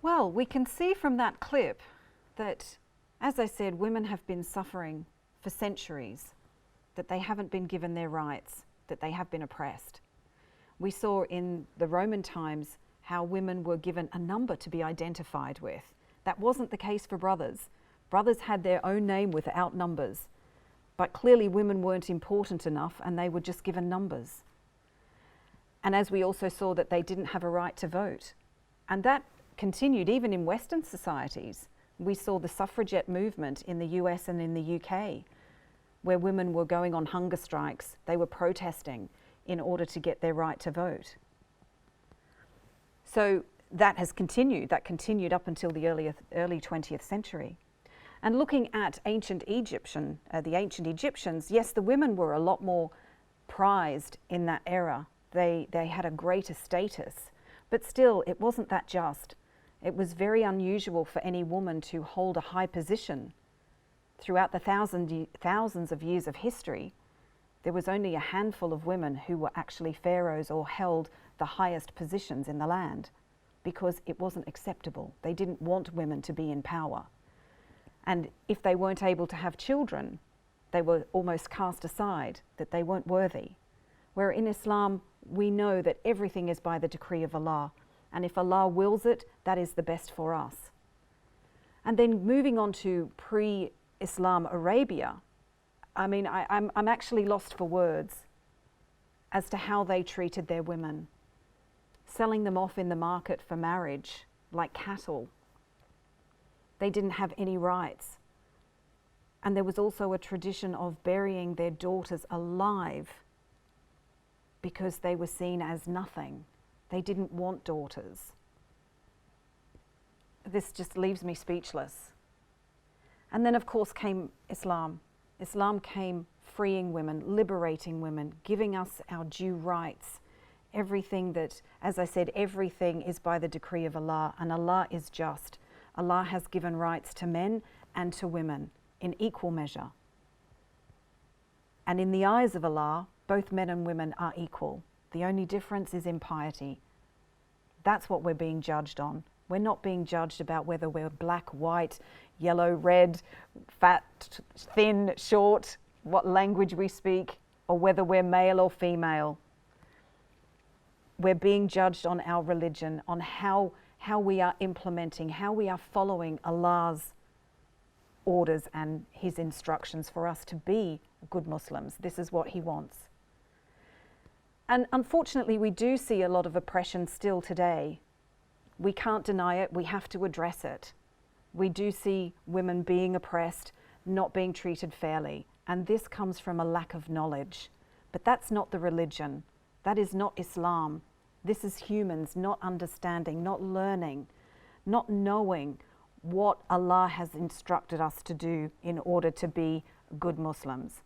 Well, we can see from that clip that, as I said, women have been suffering for centuries, that they haven't been given their rights, that they have been oppressed. We saw in the Roman times how women were given a number to be identified with. That wasn't the case for brothers. Brothers had their own name without numbers, but clearly women weren't important enough and they were just given numbers. And as we also saw, that they didn't have a right to vote. And that continued even in Western societies. We saw the suffragette movement in the US and in the UK, where women were going on hunger strikes. They were protesting in order to get their right to vote. So that has continued. That continued up until the early 20th century. And looking at the ancient Egyptians, yes, the women were a lot more prized in that era. They had a greater status, but still it wasn't that just. It was very unusual for any woman to hold a high position. Throughout the thousands of years of history, there was only a handful of women who were actually pharaohs or held the highest positions in the land, because it wasn't acceptable. They didn't want women to be in power. And if they weren't able to have children, they were almost cast aside, that they weren't worthy. Where in Islam, we know that everything is by the decree of Allah. And if Allah wills it, that is the best for us. And then moving on to pre-Islam Arabia, I mean, I'm actually lost for words as to how they treated their women, selling them off in the market for marriage like cattle. They didn't have any rights. And there was also a tradition of burying their daughters alive because they were seen as nothing. They didn't want daughters. This just leaves me speechless. And then, of course, came Islam. Islam came freeing women, liberating women, giving us our due rights. Everything that, as I said, everything is by the decree of Allah, and Allah is just. Allah has given rights to men and to women in equal measure. And in the eyes of Allah, both men and women are equal. The only difference is in piety. That's what we're being judged on. We're not being judged about whether we're black, white, yellow, red, fat, thin, short, what language we speak, or whether we're male or female. We're being judged on our religion, on how we are implementing, how we are following Allah's orders and His instructions for us to be good Muslims. This is what He wants. And unfortunately, we do see a lot of oppression still today. We can't deny it. We have to address it. We do see women being oppressed, not being treated fairly. And this comes from a lack of knowledge. But that's not the religion. That is not Islam. This is humans not understanding, not learning, not knowing what Allah has instructed us to do in order to be good Muslims.